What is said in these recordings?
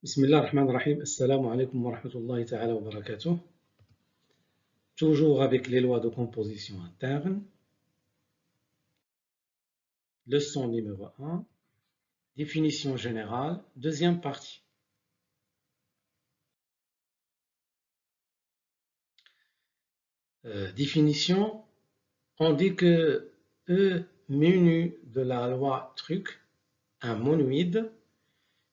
Bismillah ar-Rahman ar-Rahim. Assalamu alaikum wa rahmatullahi ta'ala wa barakatuh. Toujours avec les lois de composition interne. Leçon numéro 1. Définition générale. Deuxième partie. Définition. On dit que E menu de la loi truc, un monoïde.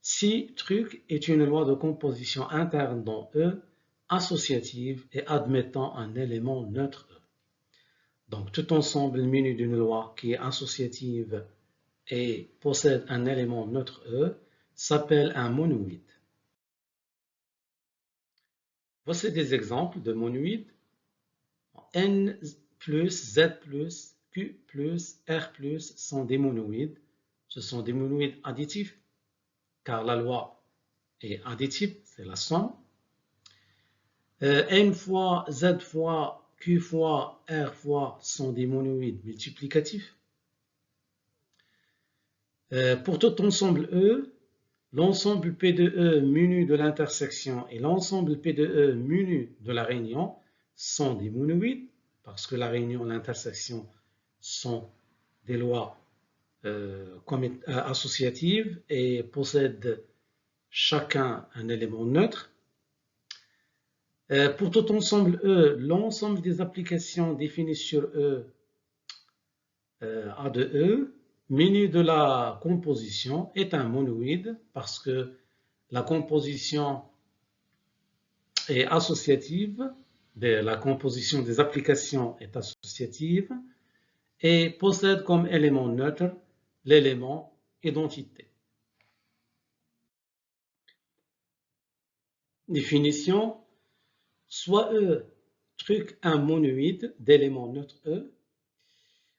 Si truc est une loi de composition interne dans E, associative et admettant un élément neutre E. Donc tout ensemble menu d'une loi qui est associative et possède un élément neutre E s'appelle un monoïde. Voici des exemples de monoïdes. N plus, Z plus, Q plus, R plus sont des monoïdes. Ce sont des monoïdes additifs car la loi est additive, c'est la somme. N fois, Z fois, Q fois, R fois sont des monoïdes multiplicatifs. Pour tout ensemble E, l'ensemble P de E menu de l'intersection et l'ensemble P de E menu de la réunion sont des monoïdes parce que la réunion et l'intersection sont des lois associatives et possèdent chacun un élément neutre. Pour tout ensemble E, l'ensemble des applications définies sur E A de E menu de la composition est un monoïde parce que la composition est associative, la composition des applications est associative et possède comme élément neutre l'élément identité. Définition. Soit E truc un monoïde d'élément neutre E.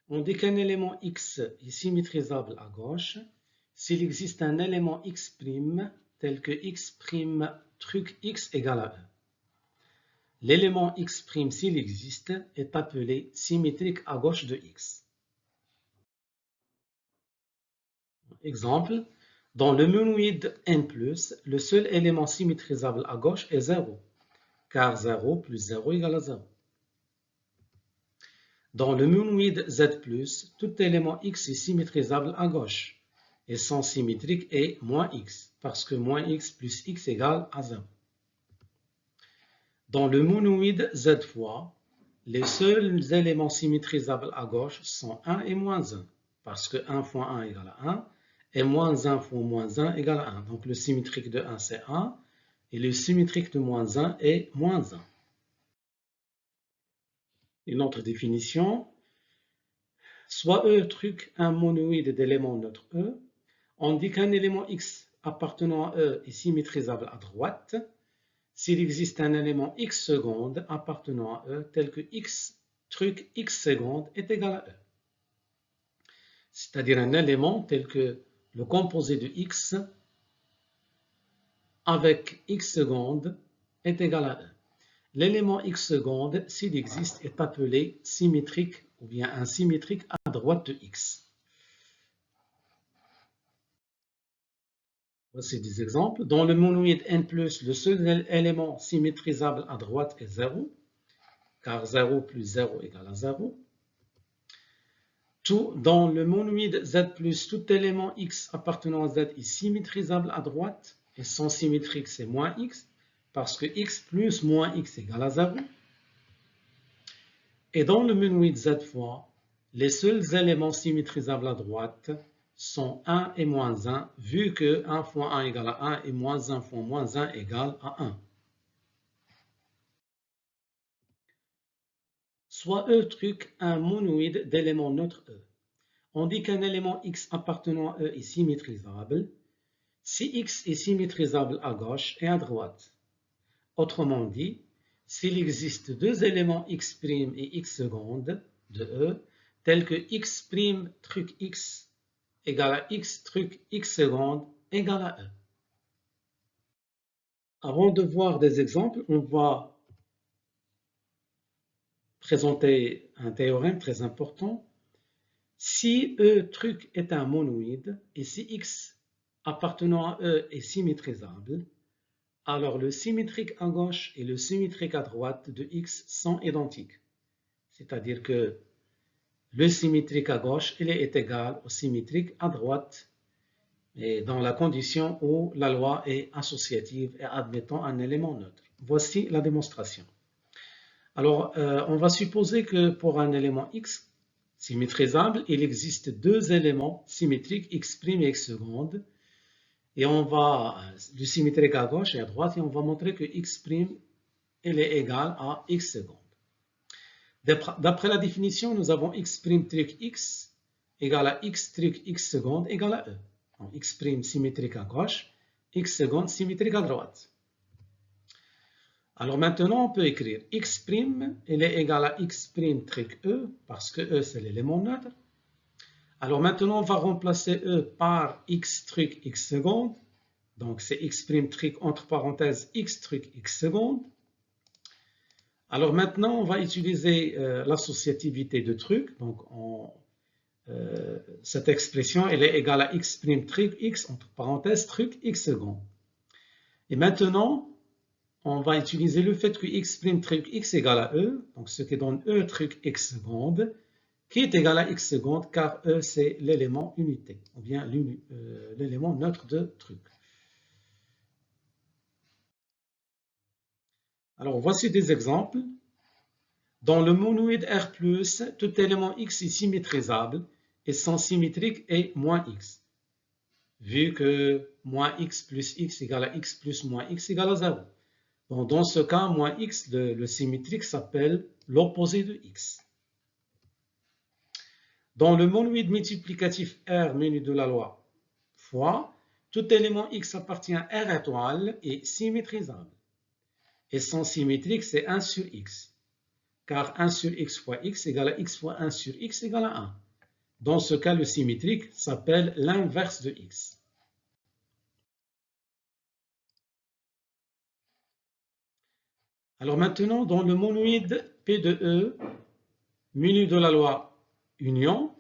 On dit qu'un élément X est symétrisable à gauche s'il existe un élément X' tel que X' truc X égale à E. L'élément X', s'il existe, est appelé symétrique à gauche de X. Exemple, dans le monoïde N+, le seul élément symétrisable à gauche est 0, car 0 plus 0 égale à 0. Dans le monoïde Z+, tout élément X est symétrisable à gauche, et son symétrique est moins X, parce que moins X plus X égale à 0. Dans le monoïde Z fois, les seuls éléments symétrisables à gauche sont 1 et moins 1, parce que 1 fois 1 égale à 1, et moins 1 fois moins 1 égale à 1. Donc le symétrique de 1 c'est 1, et le symétrique de moins 1 est moins 1. Une autre définition, soit E truc un monoïde d'éléments neutres E, on dit qu'un élément X appartenant à E est symétrisable à droite, s'il existe un élément X seconde appartenant à E tel que X truc X seconde est égal à E. C'est-à-dire un élément tel que le composé de X avec X seconde est égal à E. L'élément X seconde, s'il existe, est appelé symétrique ou bien un symétrique à droite de X. Voici des exemples. Dans le monoïde N+, le seul élément symétrisable à droite est 0, car 0 plus 0 égale à 0. Dans le monoïde Z+, tout élément X appartenant à Z est symétrisable à droite, et son symétrique c'est moins X, parce que X plus moins X égale à 0. Et dans le monoïde Z fois, les seuls éléments symétrisables à droite sont 1 et moins 1, vu que 1 fois 1 égale à 1 et moins 1 fois moins 1 égale à 1. Soit E truc un monoïde d'éléments neutres E. On dit qu'un élément X appartenant à E est symétrisable si X est symétrisable à gauche et à droite. Autrement dit, s'il existe deux éléments X' et X seconde de E, tels que X' truc X égale à X truc X seconde égale à E. Avant de voir des exemples, on va présenter un théorème très important. Si E truc est un monoïde et si X appartenant à E est symétrisable, alors le symétrique à gauche et le symétrique à droite de x sont identiques. C'est-à-dire que le symétrique à gauche il est égal au symétrique à droite, et dans la condition où la loi est associative et admettant un élément neutre. Voici la démonstration. Alors, on va supposer que pour un élément x symétrisable, il existe deux éléments symétriques x' et x seconde. Et on va du symétrique à gauche et à droite et on va montrer que x' il est égal à x seconde. D'après la définition, nous avons x' truc x égale à x truc x seconde égale à e. Donc, x' symétrique à gauche, x seconde symétrique à droite. Alors maintenant, on peut écrire x' il est égal à x' truc e, parce que e c'est l'élément neutre. Alors maintenant, on va remplacer e par x truc x seconde. Donc c'est x' truc entre parenthèses x truc x seconde. Alors maintenant, on va utiliser l'associativité de truc. Donc cette expression elle est égale à x' truc x entre parenthèses truc x seconde. Et maintenant, on va utiliser le fait que x' truc x égale à e, donc ce qui donne e truc x seconde, qui est égal à x seconde, car e c'est l'élément unité, ou bien l'élément neutre de truc. Alors voici des exemples. Dans le monoïde R+, tout élément x est symétrisable et son symétrique est moins x. Vu que moins x plus x égale à x plus moins x égale à 0. Donc, dans ce cas, moins x, le symétrique s'appelle l'opposé de x. Dans le monoïde multiplicatif R menu de la loi fois, tout élément x appartient à R étoile est symétrisable. Et son symétrique, c'est 1 sur x. Car 1 sur x fois x égale à x fois 1 sur x égale à 1. Dans ce cas, le symétrique s'appelle l'inverse de x. Alors maintenant, dans le monoïde P de E, menu de la loi union,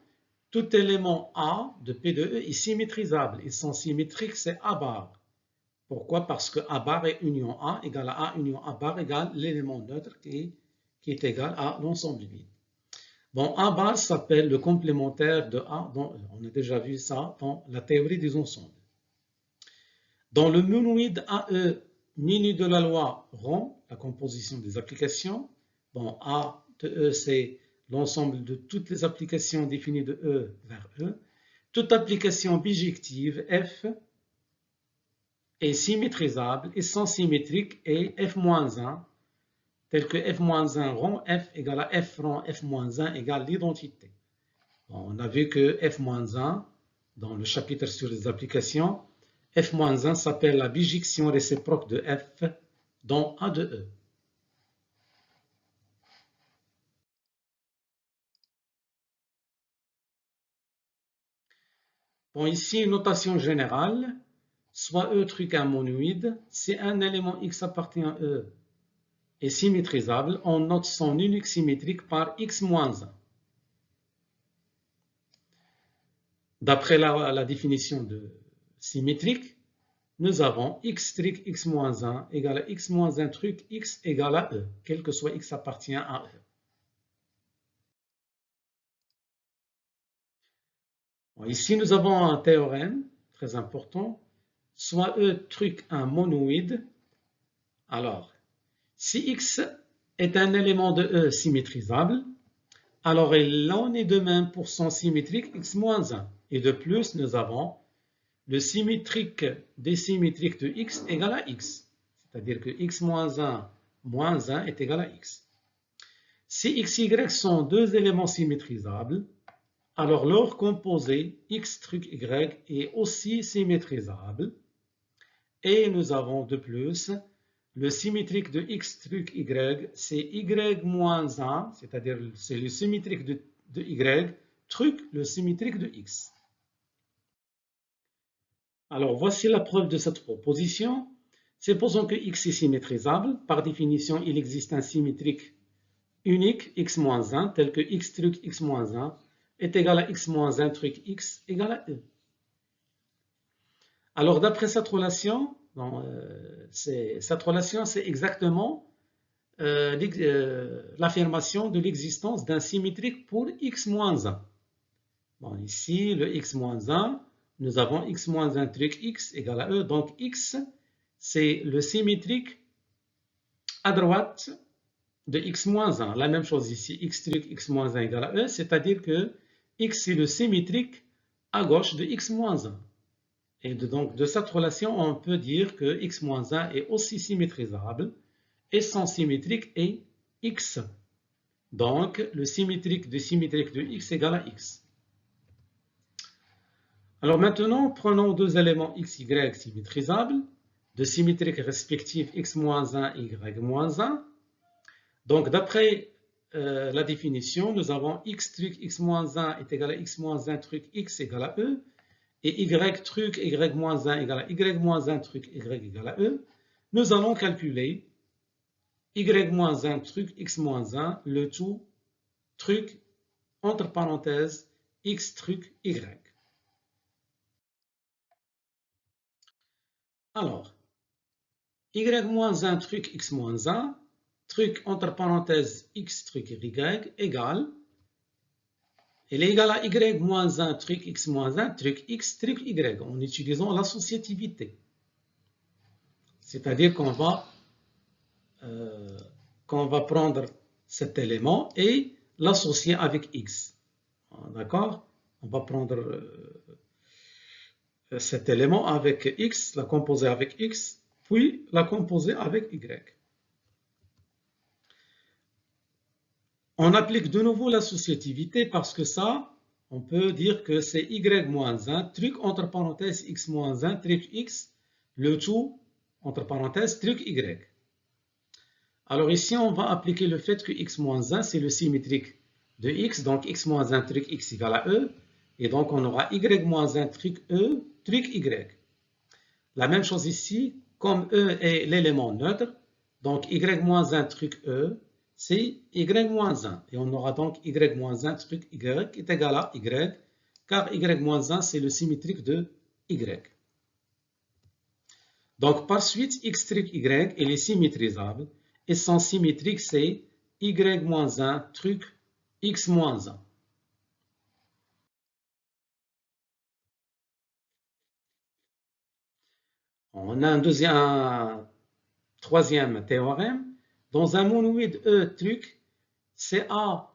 tout élément A de P de E est symétrisable et son symétrique c'est A bar. Pourquoi? Parce que A bar est union A égale à A union A bar égale l'élément neutre qui est égal à l'ensemble vide. Bon, A bar s'appelle le complémentaire de A dans E. On a déjà vu ça dans la théorie des ensembles. Dans le monoïde AE minu de la loi rond, la composition des applications, bon, A de E c'est l'ensemble de toutes les applications définies de E vers E. Toute application bijective F est symétrisable et sans symétrique est F-1, tel que F-1 rond F égale à F rond F-1 égale l'identité. Bon, on a vu que F-1, dans le chapitre sur les applications, F-1 s'appelle la bijection réciproque de F dans A de E. Bon, ici, une notation générale, soit E truc un monoïde, si un élément X appartient à E est symétrisable, on note son unique symétrique par X-1. D'après la définition de symétrique, nous avons X truc X-1 égale à X-1 truc X égale à E, quel que soit X appartient à E. Bon, ici, nous avons un théorème très important. Soit E truc un monoïde. Alors, si X est un élément de E symétrisable, alors il en est de même pour son symétrique X-1. Et de plus, nous avons le symétrique des symétriques de X égale à X. C'est-à-dire que X-1 moins 1 est égal à X. Si X, Y sont deux éléments symétrisables, alors leur composé X truc Y est aussi symétrisable. Et nous avons de plus le symétrique de X truc Y, c'est Y moins 1, c'est-à-dire c'est le symétrique de Y, truc le symétrique de X. Alors voici la preuve de cette proposition. Supposons que X est symétrisable. Par définition, il existe un symétrique unique X moins 1, tel que X truc X moins 1 est égal à X moins 1 truc X égale à E. Alors d'après cette relation, Cette relation, c'est exactement l'affirmation de l'existence d'un symétrique pour x moins 1. Bon, ici, le x moins 1, nous avons x moins 1 truc x égale à e. Donc, x, c'est le symétrique à droite de x moins 1. La même chose ici, x truc x moins 1 égale à e, c'est-à-dire que x, c'est le symétrique à gauche de x moins 1. Et donc, de cette relation, on peut dire que x moins 1 est aussi symétrisable et son symétrique est x. Donc, le symétrique de x égale à x. Alors maintenant, prenons deux éléments x, y symétrisables, de symétriques respectifs x moins 1 et y moins 1. Donc, d'après la définition, nous avons x truc x moins 1 est égal à x moins 1 truc x égale à e, et y truc y moins 1 égale à y moins 1 truc y égale à e. Nous allons calculer y moins 1 truc x moins 1, le tout truc entre parenthèses x truc y. Alors, y moins 1 truc x moins 1, truc entre parenthèses x truc y égale, il est égal à y moins 1 truc x moins 1 truc x truc y en utilisant l'associativité. C'est-à-dire qu'on va prendre cet élément et l'associer avec x. D'accord? On va prendre cet élément avec x, la composer avec x, puis la composer avec y. On applique de nouveau l'associativité parce que ça, on peut dire que c'est y moins 1, truc entre parenthèses x moins 1, truc x, le tout entre parenthèses truc y. Alors ici, on va appliquer le fait que x moins 1, c'est le symétrique de x, donc x moins 1 truc x égale à e, et donc on aura y moins 1 truc e, truc y. La même chose ici, comme e est l'élément neutre, donc y moins 1 truc e, c'est y moins 1. Et on aura donc y moins 1 truc y est égal à y, car y moins 1, c'est le symétrique de y. Donc par suite, x truc y, il est symétrisable, et son symétrique, c'est y moins 1 truc x moins 1. On a un troisième théorème. Dans un monoïde E truc, CA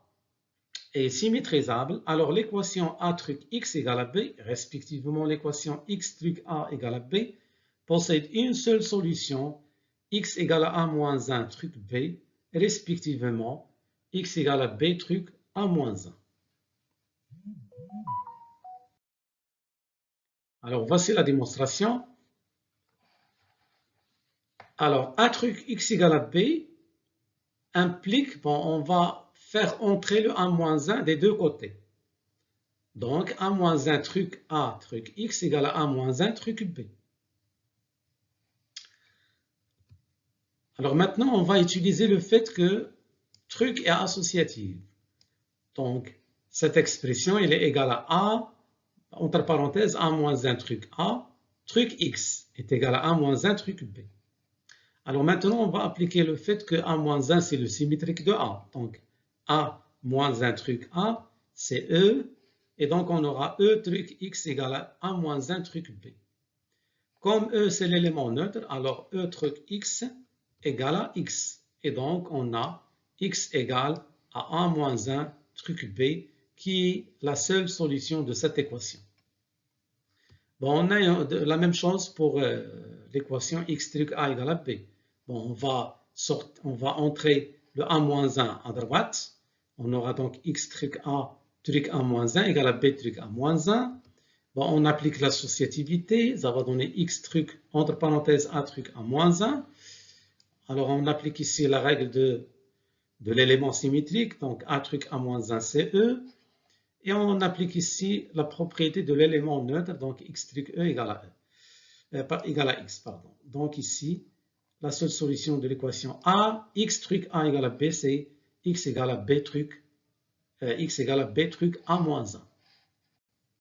est symétrisable, alors l'équation A truc x égale à B, respectivement l'équation x truc A égale à B, possède une seule solution, x égale à A moins 1 truc B, respectivement x égale à B truc A moins 1. Alors voici la démonstration. Alors A truc x égale à B implique, bon, on va faire entrer le A-1 des deux côtés. Donc, A-1 truc A truc X égale à A-1 truc B. Alors maintenant, on va utiliser le fait que truc est associatif. Donc, cette expression, elle est égale à A, entre parenthèses, A-1 truc A, truc X est égal à A-1 truc B. Alors maintenant, on va appliquer le fait que A-1, c'est le symétrique de A. Donc, A moins 1 truc A, c'est E. Et donc, on aura E truc X égale à A-1 truc B. Comme E, c'est l'élément neutre, alors E truc X égale à X. Et donc, on a X égale à A-1 truc B, qui est la seule solution de cette équation. Bon, on a la même chose pour l'équation X truc A égale à B. Bon, on va entrer le A-1 à droite. On aura donc X truc A-1 égale à B truc A-1. Bon, on applique l'associativité. Ça va donner X truc entre parenthèses A truc A-1. Alors, on applique ici la règle de l'élément symétrique. Donc, A truc A-1, c'est E. Et on applique ici la propriété de l'élément neutre. Donc, X truc E égale à X. Pardon. Donc, ici, la seule solution de l'équation A, x truc A égale à B, c'est x égale à B truc A moins 1.